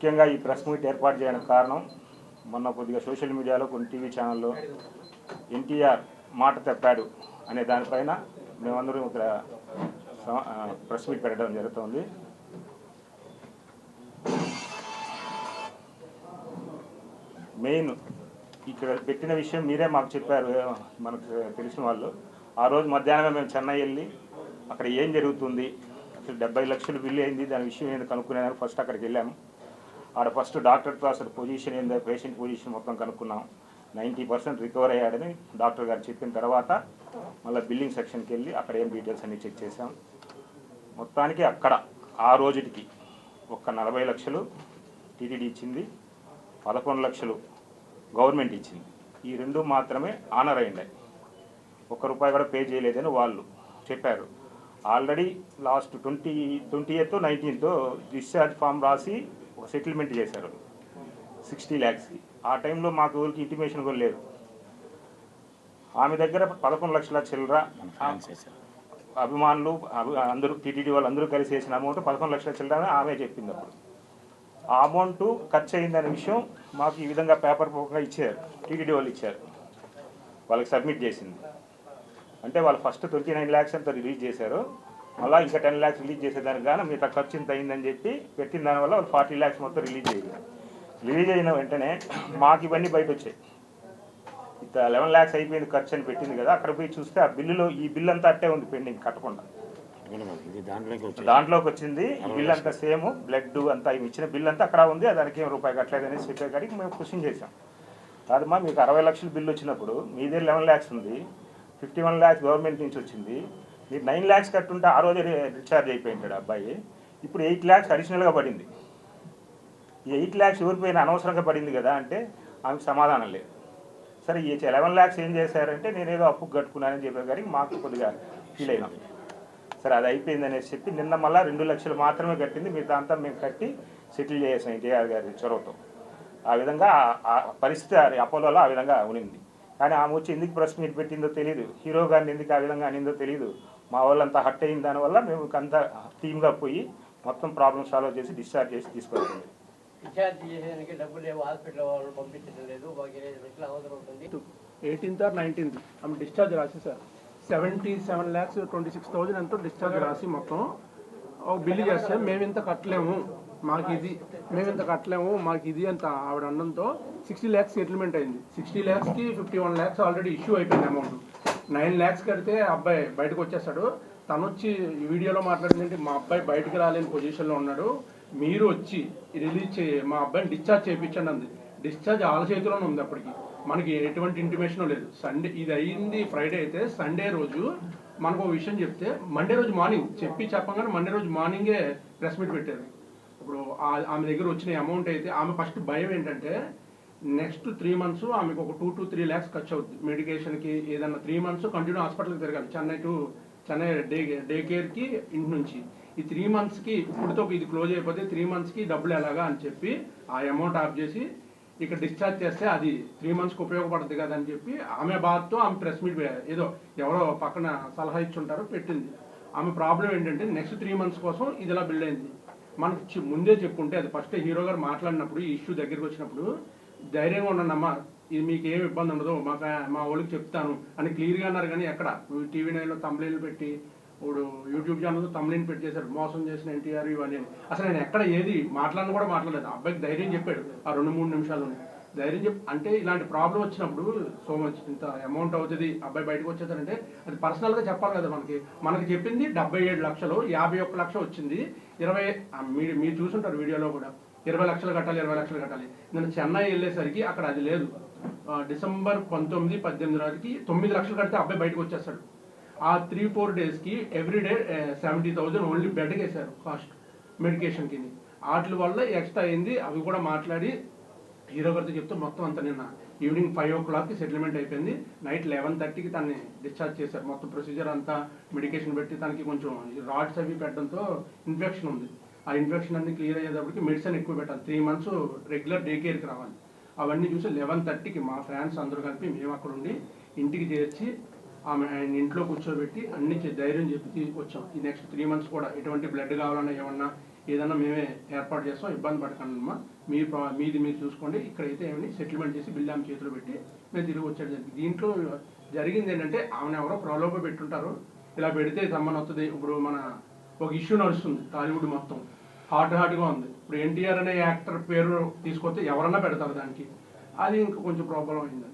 ముఖ్యంగా ఈ press meet ఏర్పాటు చేయడానికి కారణం మొన్న కొద్దిగా సోషల్ మీడియాలో కొన్ని టీవీ ఛానల్లో ఎన్టీఆర్ మాట తప్పాడు అనే దానిపైన మేమందరం ఇక్కడ ప్రెస్ మీట్ పెట్టడం జరుగుతుంది. మెయిన్ ఇక్కడ పెట్టిన విషయం మీరే మాకు చెప్పారు, మనకు తెలిసిన వాళ్ళు. ఆ రోజు మధ్యాహ్నమే మేము చెన్నై వెళ్ళి అక్కడ ఏం జరుగుతుంది, అసలు 70 లక్షలు బిల్లు అయింది, దాని విషయం ఏంది కనుక్కునేదానికి ఫస్ట్ అక్కడికి వెళ్ళాము. ఆడ ఫస్ట్ డాక్టర్తో అసలు పొజిషన్ ఏందో, పేషెంట్ పొజిషన్ మొత్తం కనుక్కున్నాం. 90% రికవర్ అయ్యాడని డాక్టర్ గారు చెప్పిన తర్వాత మళ్ళీ బిల్లింగ్ సెక్షన్కి వెళ్ళి అక్కడ ఏం డీటెయిల్స్ అన్నీ చెక్ చేసాం. మొత్తానికి అక్కడ ఆ రోజుకి ఒక్క 40 లక్షలు టీటీడీ ఇచ్చింది, 11 లక్షలు గవర్నమెంట్ ఇచ్చింది. ఈ రెండు మాత్రమే ఆనర్ అయ్యింది, ₹1 కూడా పే చేయలేదని వాళ్ళు చెప్పారు. Already last 20th 19th discharge form రాసి ఒక సెటిల్మెంట్ చేశారు 60 lakhsకి. ఆ టైంలో మాకు ఊరికి ఇంటిమేషన్ కూడా లేదు. ఆమె దగ్గర 11 లక్షల చిల్లర అభిమానులు అందరూ టీటీడీ వాళ్ళు అందరూ కలిసి వేసిన అమౌంట్ 11 లక్షల చిల్లర ఆమె చెప్పింది. అప్పుడు ఆ అమౌంట్ ఖర్చు అయిందనే విషయం మాకు ఈ విధంగా పేపర్ పూర్వకంగా ఇచ్చారు, టీటీడీ వాళ్ళు ఇచ్చారు, వాళ్ళకి సబ్మిట్ చేసింది. అంటే వాళ్ళు ఫస్ట్ 29 lakhs అంతా రిలీజ్ చేశారు, మళ్ళీ ఇంకా 10 lakhs రిలీజ్ చేసేదానికి కానీ మిగతా ఖర్చు ఇంత అయిందని చెప్పి పెట్టిన దానివల్ల వాళ్ళు 40 lakhs మొత్తం రిలీజ్ చేయలేదు. రిలీజ్ అయిన వెంటనే మాకు ఇవన్నీ బయట వచ్చాయి. ఇంత 11 lakhs అయిపోయింది ఖర్చు అని పెట్టింది కదా, అక్కడ పోయి చూస్తే ఆ బిల్లులో ఈ బిల్ అంతా అట్టే ఉంది పెండింగ్ కట్టకుండా. దాంట్లోకి వచ్చింది ఈ బిల్ అంతా సేమ్, బ్లడ్ అంతా ఇచ్చిన బిల్ అంతా అక్కడ ఉంది, దానికి ఏం రూపాయి కట్టలేదు అనేసి చెప్పే కాడికి మేము క్వశ్చన్ చేసాం. కాదమ్మా, మీకు 60 లక్షల బిల్లు వచ్చినప్పుడు మీ దగ్గర 11 lakhs ఉంది, 51 lakhs గవర్నమెంట్ నుంచి వచ్చింది, మీరు 9 lakhs కట్టుంటే ఆ రోజే డిశ్చార్జ్ అయిపోయింటాడు అబ్బాయి, ఇప్పుడు 8 lakhs అడిషనల్గా పడింది. ఈ 8 lakhs ఊరిపోయిన అనవసరంగా పడింది కదా అంటే ఆమెకు సమాధానం లేదు. సరే ఈ 11 lakhs ఏం చేశారంటే నేనేదో అప్పు కట్టుకున్నానని చెప్పే కానీ మాకు కొద్దిగా ఫీల్ అయినాం. సరే అది అయిపోయింది అనేసి చెప్పి నిన్న మళ్ళీ 2 లక్షలు మాత్రమే కట్టింది, మిగతా అంతా మేము కట్టి సెటిల్ చేసాం ఎన్టీఆర్ గారి చొరవతో. ఆ విధంగా ఆ పరిస్థితి అపోలోలో ఆ విధంగా ఉనింది. కానీ ఆమె వచ్చి ఎందుకు ప్రెస్ మీట్ పెట్టిందో తెలియదు, హీరో గారిని ఎందుకు ఆ విధంగా అనిందో తెలియదు. మా వాళ్ళంతా హట్ అయిన దానివల్ల మేము అంతా టీమ్గా పోయి మొత్తం ప్రాబ్లమ్ సాల్వ్ చేసి డిశ్చార్జ్ చేసి తీసుకెళ్తుంది. 18th or 19th ఆమె డిశ్చార్జ్ రాసి సార్ 77,26,000 ఎంతో డిశ్చార్జ్ రాసి మొత్తం బిల్లు చేస్తే మేము ఇంత కట్టలేము మాకు ఇది అంత ఆవిడ అనడంతో 60 lakhs సెటిల్మెంట్ అయింది. 60 lakhsకి 51 lakhs ఆల్రెడీ ఇష్యూ అయిపోయింది అమౌంట్. 9 lakhs కడితే అబ్బాయి బయటకు వచ్చేస్తాడు. తను వచ్చి ఈ వీడియోలో మాట్లాడిందంటే మా అబ్బాయి బయటకు రాలేని పొజిషన్లో ఉన్నాడు, మీరు వచ్చి రిలీజ్ మా అబ్బాయిని డిశ్చార్జ్ చేయించండి అంది. డిశ్చార్జ్ వాళ్ళ చేతిలోనే ఉంది. అప్పటికి మనకి ఎటువంటి ఇంటిమేషన్ లేదు. సండే ఇది అయ్యింది ఫ్రైడే అయితే సండే రోజు మనకు ఒక విషయం చెప్తే మండే రోజు మార్నింగ్ చెప్పగానే మండే రోజు మార్నింగే ప్రెస్ మీట్ పెట్టారు. ఇప్పుడు ఆమె దగ్గర వచ్చిన అమౌంట్ అయితే ఆమె ఫస్ట్ భయం ఏంటంటే నెక్స్ట్ 3 months ఆమెకు ఒక 2 to 3 lakhs ఖర్చు అవుతుంది మెడికేషన్కి. ఏదన్నా 3 months కంటిన్యూ హాస్పిటల్కి తిరగాలి, చెన్నై డే కేర్కి ఇంటి నుంచి. ఈ 3 monthsకి ఇప్పుడుతో ఇది క్లోజ్ అయిపోతే 3 monthsకి డబ్బులు ఎలాగా అని చెప్పి ఆ అమౌంట్ ఆఫ్ చేసి ఇక్కడ డిశ్చార్జ్ చేస్తే అది 3 monthsకి ఉపయోగపడుతుంది కదా అని చెప్పి ఆమె బాధతో ఆమె ప్రెస్ మీట్ ఏదో ఎవరో పక్కన సలహా ఇచ్చి ఉంటారో పెట్టింది. ఆమె ప్రాబ్లం ఏంటంటే నెక్స్ట్ 3 months కోసం ఇది ఇలా బిల్డ్ అయింది. మనకు ముందే చెప్పుకుంటే అది ఫస్ట్ హీరో గారు మాట్లాడినప్పుడు ఈ ఇష్యూ దగ్గరికి వచ్చినప్పుడు ధైర్యంగా ఉండనమ్మా, ఇది మీకు ఏమి ఇబ్బంది ఉండదు, మా వాళ్ళకి చెప్తాను అని క్లియర్గా అన్నారు. కానీ ఎక్కడ టీవీ 9లో తమ్ముళ్ళు పెట్టి ఇప్పుడు యూట్యూబ్ ఛానల్లో తమ్ముళ్ళని పెట్టి చేశారు, మోసం చేసిన ఎన్టీఆర్ ఇవన్నీ. అసలు నేను ఎక్కడ ఏది మాట్లాడిన కూడా మాట్లాడలేదు. అబ్బాయికి ధైర్యం చెప్పాడు ఆ 2-3 నిమిషాల్లోనే ధైర్యం అంటే ఇలాంటి ప్రాబ్లం వచ్చినప్పుడు సో మచ్ ఇంత అమౌంట్ అవుతుంది అబ్బాయి బయటకు వచ్చేసారంటే అది పర్సనల్గా చెప్పాలి కదా. మనకి చెప్పింది 77 లక్షలు, 51 లక్షలు వచ్చింది. 20 మీరు చూసుంటారు వీడియోలో కూడా 20 లక్షలు కట్టాలి, 20 లక్షలు కట్టాలి. నేను చెన్నై వెళ్ళేసరికి అక్కడ అది లేదు. December 19, 18 నాటికి 9 లక్షలు కడితే అబ్బాయి బయటకు వచ్చేస్తాడు. ఆ 3-4 daysకి ఎవ్రీడే 70,000 ఓన్లీ బెడ్కి వేశారు కాస్ట్ మెడికేషన్కి. వాటి వల్ల ఎక్స్ట్రా అయింది. అవి కూడా మాట్లాడి హీరో గారితో చెప్తే మొత్తం అంతా నిన్న ఈవినింగ్ 5 o'clockకి సెటిల్మెంట్ అయిపోయింది. నైట్ 11:30కి తనని డిశ్చార్జ్ చేశారు. మొత్తం ప్రొసీజర్ అంతా మెడికేషన్ పెట్టి తనకి కొంచెం రాడ్స్ అవి పెట్టడంతో ఇన్ఫెక్షన్ ఉంది. ఆ ఇన్ఫెక్షన్ అన్ని క్లియర్ అయ్యేటప్పటికి మెడిసిన్ ఎక్కువ పెట్టాలి. 3 months రెగ్యులర్ డే కేర్కి రావాలి. అవన్నీ చూసి 11:30కి మా ఫ్రెండ్స్ అందరూ కలిపి మేము అక్కడ ఉండి ఇంటికి చేర్చి ఆమె ఆయన ఇంట్లో కూర్చోబెట్టి అన్ని ధైర్యం చెప్పి వచ్చాం. ఈ నెక్స్ట్ 3 months కూడా ఎటువంటి బ్లడ్ కావాలన్నా ఏమన్నా ఏదైనా మేమే ఏర్పాటు చేస్తాం, ఇబ్బంది పడకండి అమ్మా, మీది మీరు చూసుకోండి, ఇక్కడైతే ఏమని సెటిల్మెంట్ చేసి బిల్ ఆమె చేతిలో పెట్టి మేము తిరిగి వచ్చాడు జరిగింది. దీంట్లో జరిగింది ఏంటంటే ఆమెను ఎవరో ప్రలోభ పెట్టుంటారు, ఇలా పెడితే సమ్మన్ వస్తుంది. ఇప్పుడు మన ఒక ఇష్యూ నడుస్తుంది టాలీవుడ్ మొత్తం, హాట్గా ఉంది. ఇప్పుడు ఎన్టీఆర్ అనే యాక్టర్ పేరు తీసుకొస్తే ఎవరన్నా పెడతారు దానికి, అది ఇంకా కొంచెం ప్రాబ్లం అయింది.